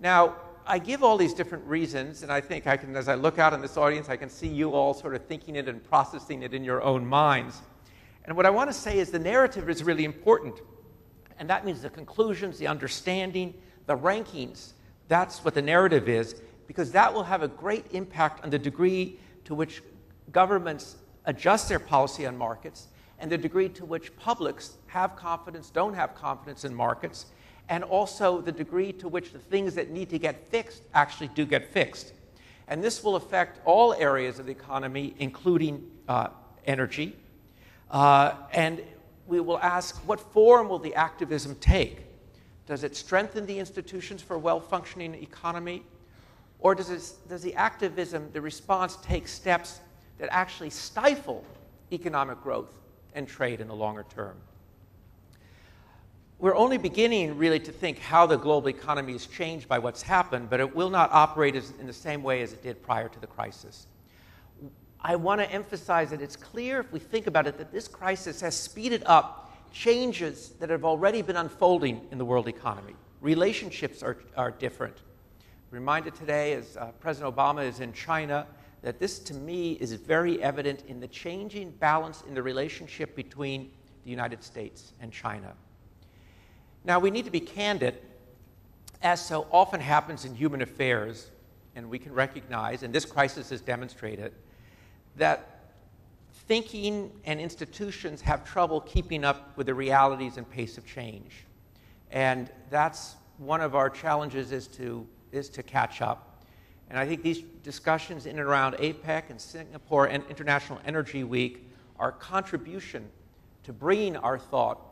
Now, I give all these different reasons, and I think I can, as I look out in this audience, I can see you all sort of thinking it and processing it in your own minds. And what I want to say is the narrative is really important. And that means the conclusions, the understanding, the rankings. That's what the narrative is, because that will have a great impact on the degree to which governments adjust their policy on markets and the degree to which publics have confidence, don't have confidence in markets, and also the degree to which the things that need to get fixed actually do get fixed. And this will affect all areas of the economy, including energy. And we will ask, what form will the activism take? Does it strengthen the institutions for a well-functioning economy? Or does the activism, the response, take steps that actually stifle economic growth and trade in the longer term? We're only beginning really to think how the global economy is changed by what's happened, but it will not operate in the same way as it did prior to the crisis. I want to emphasize that it's clear, if we think about it, that this crisis has speeded up changes that have already been unfolding in the world economy. Relationships are different. Reminded today, as President Obama is in China, that this, to me, is very evident in the changing balance in the relationship between the United States and China. Now, we need to be candid, as so often happens in human affairs, and we can recognize, and this crisis has demonstrated, that thinking and institutions have trouble keeping up with the realities and pace of change. And that's one of our challenges, is to catch up. And I think these discussions in and around APEC and Singapore and International Energy Week are a contribution to bringing our thought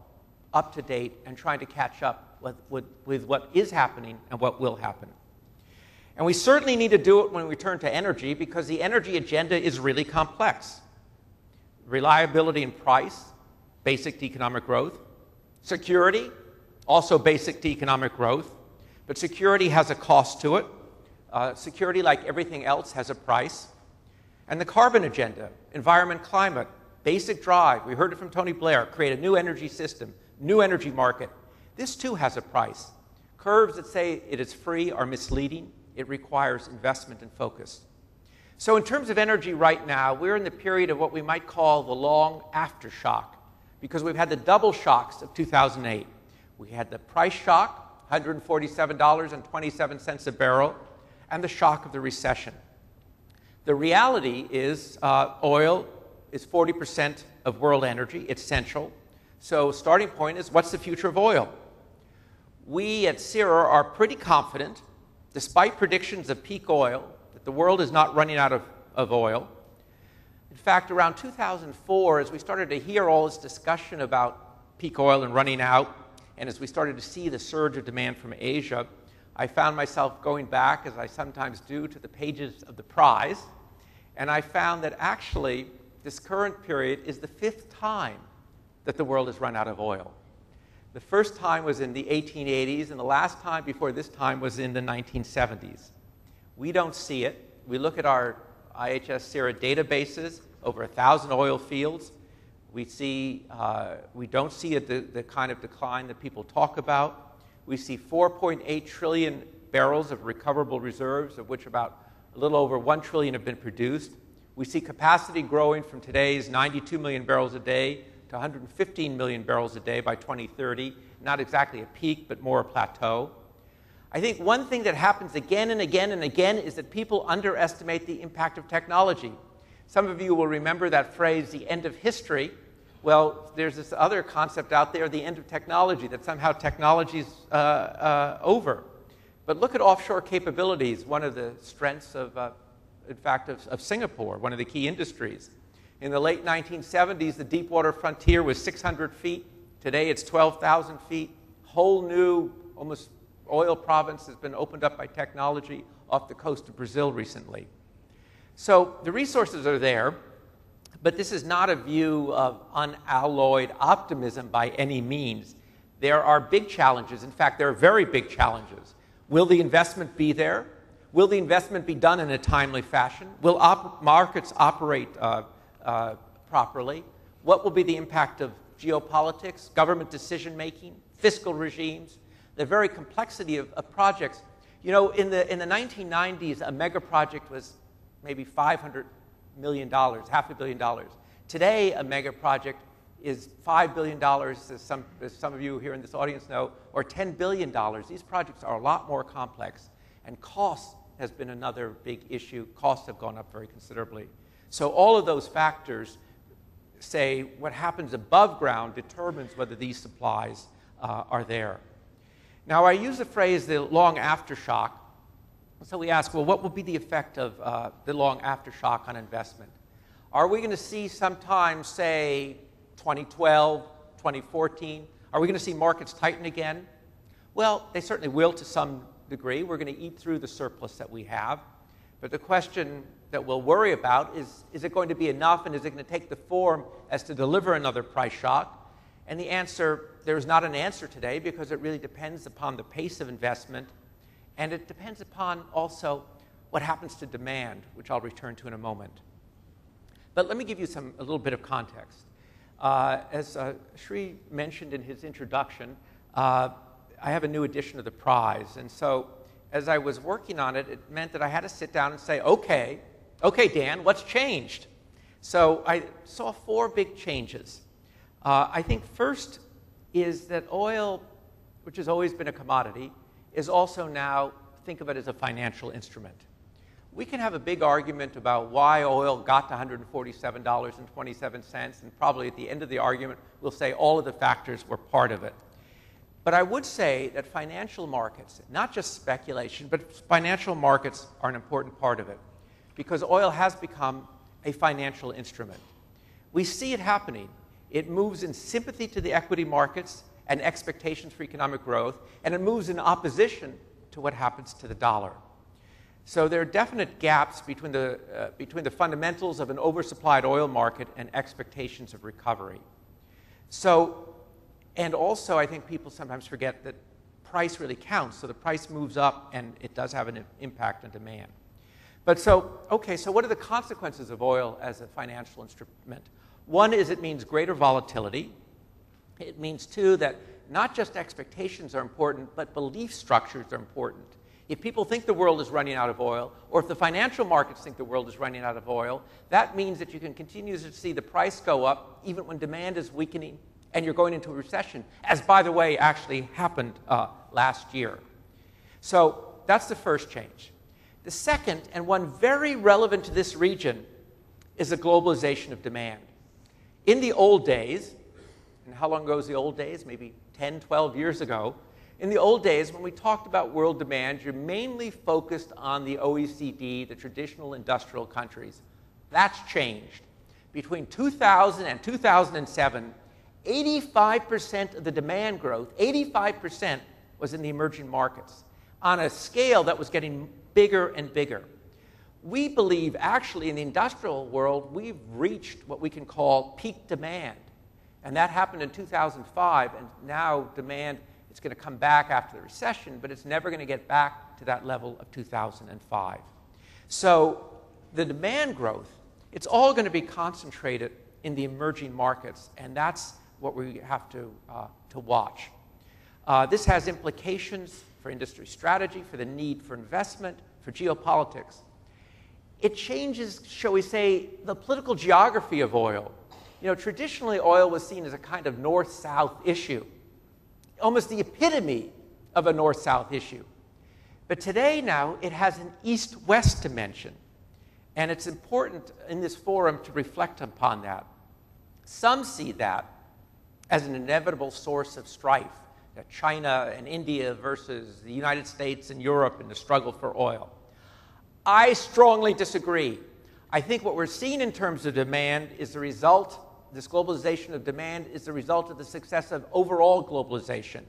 up to date and trying to catch up with what is happening and what will happen. And we certainly need to do it when we turn to energy, because the energy agenda is really complex. Reliability and price, basic to economic growth. Security, also basic to economic growth. But security has a cost to it. Security, like everything else, has a price. And the carbon agenda, environment, climate, basic drive. We heard it from Tony Blair, create a new energy system, new energy market. This too has a price. Curves that say it is free are misleading. It requires investment and focus. So in terms of energy right now, we're in the period of what we might call the long aftershock, because we've had the double shocks of 2008. We had the price shock, $147.27 a barrel, and the shock of the recession. The reality is oil is 40% of world energy. It's central. So starting point is, what's the future of oil? We at CIRA are pretty confident, despite predictions of peak oil, that the world is not running out of oil. In fact, around 2004, as we started to hear all this discussion about peak oil and running out, and as we started to see the surge of demand from Asia, I found myself going back, as I sometimes do, to the pages of the prize, and I found that actually this current period is the 5th time that the world has run out of oil. The first time was in the 1880s, and the last time before this time was in the 1970s. We don't see it. We look at our IHS CIRA databases, over 1,000 oil fields. We don't see the kind of decline that people talk about. We see 4.8 trillion barrels of recoverable reserves, of which about a little over 1 trillion have been produced. We see capacity growing from today's 92 million barrels a day to 115 million barrels a day by 2030. Not exactly a peak, but more a plateau. I think one thing that happens again and again and again is that people underestimate the impact of technology. Some of you will remember that phrase, the end of history. Well, there's this other concept out there, the end of technology, that somehow technology's over. But look at offshore capabilities, one of the strengths of, in fact, of Singapore, one of the key industries. In the late 1970s, the deepwater frontier was 600 feet. Today, it's 12,000 feet. Whole new, almost oil province has been opened up by technology off the coast of Brazil recently. So the resources are there, but this is not a view of unalloyed optimism by any means. There are big challenges. In fact, there are very big challenges. Will the investment be there? Will the investment be done in a timely fashion? Will markets operate properly? What will be the impact of geopolitics, government decision-making, fiscal regimes, the very complexity of projects? You know, in the 1990s, a mega project was maybe $500 million, $500 million. Today, a mega project is $5 billion, as some of you here in this audience know, or $10 billion. These projects are a lot more complex, and cost has been another big issue. Costs have gone up very considerably. So all of those factors say what happens above ground determines whether these supplies are there. Now, I use the phrase the long aftershock. So we ask, well, what will be the effect of the long aftershock on investment? Are we going to see sometime, say, 2012, 2014, are we going to see markets tighten again? Well, they certainly will to some degree. We're going to eat through the surplus that we have. But the question that we'll worry about is it going to be enough, and is it going to take the form as to deliver another price shock? And the answer, there is not an answer today, because it really depends upon the pace of investment, and it depends upon also what happens to demand, which I'll return to in a moment. But let me give you a little bit of context. As Sri mentioned in his introduction, I have a new edition of the prize. And so as I was working on it, it meant that I had to sit down and say, okay, Dan, what's changed? So I saw 4 big changes. I think first is that oil, which has always been a commodity, is also now, think of it as a financial instrument. We can have a big argument about why oil got to $147.27, and probably at the end of the argument, we'll say all of the factors were part of it. But I would say that financial markets, not just speculation, but financial markets are an important part of it, because oil has become a financial instrument. We see it happening. It moves in sympathy to the equity markets and expectations for economic growth, and it moves in opposition to what happens to the dollar. So there are definite gaps between the fundamentals of an oversupplied oil market and expectations of recovery. So, and also I think people sometimes forget that price really counts. So the price moves up, and it does have an impact on demand. But so, okay, so what are the consequences of oil as a financial instrument? One is it means greater volatility. It means, too, that not just expectations are important, but belief structures are important. If people think the world is running out of oil, or if the financial markets think the world is running out of oil, that means that you can continue to see the price go up even when demand is weakening and you're going into a recession, as, by the way, actually happened last year. So that's the first change. The second, and one very relevant to this region, is the globalization of demand. In the old days, and how long ago is the old days? Maybe 10, 12 years ago. In the old days, when we talked about world demand, you're mainly focused on the OECD, the traditional industrial countries. That's changed. Between 2000 and 2007, 85% of the demand growth, 85% was in the emerging markets, on a scale that was getting bigger and bigger. We believe, actually, in the industrial world, we've reached what we can call peak demand. And that happened in 2005, and now demand, it's going to come back after the recession, but it's never going to get back to that level of 2005. So the demand growth, it's all going to be concentrated in the emerging markets, and that's what we have to watch. This has implications for industry strategy, for the need for investment, for geopolitics. It changes, shall we say, the political geography of oil. You know, traditionally, oil was seen as a kind of north-south issue, almost the epitome of a north-south issue. But today now, it has an east-west dimension. And it's important in this forum to reflect upon that. Some see that as an inevitable source of strife, that China and India versus the United States and Europe in the struggle for oil. I strongly disagree. I think what we're seeing in terms of demand is the result, this globalization of demand is the result of the success of overall globalization.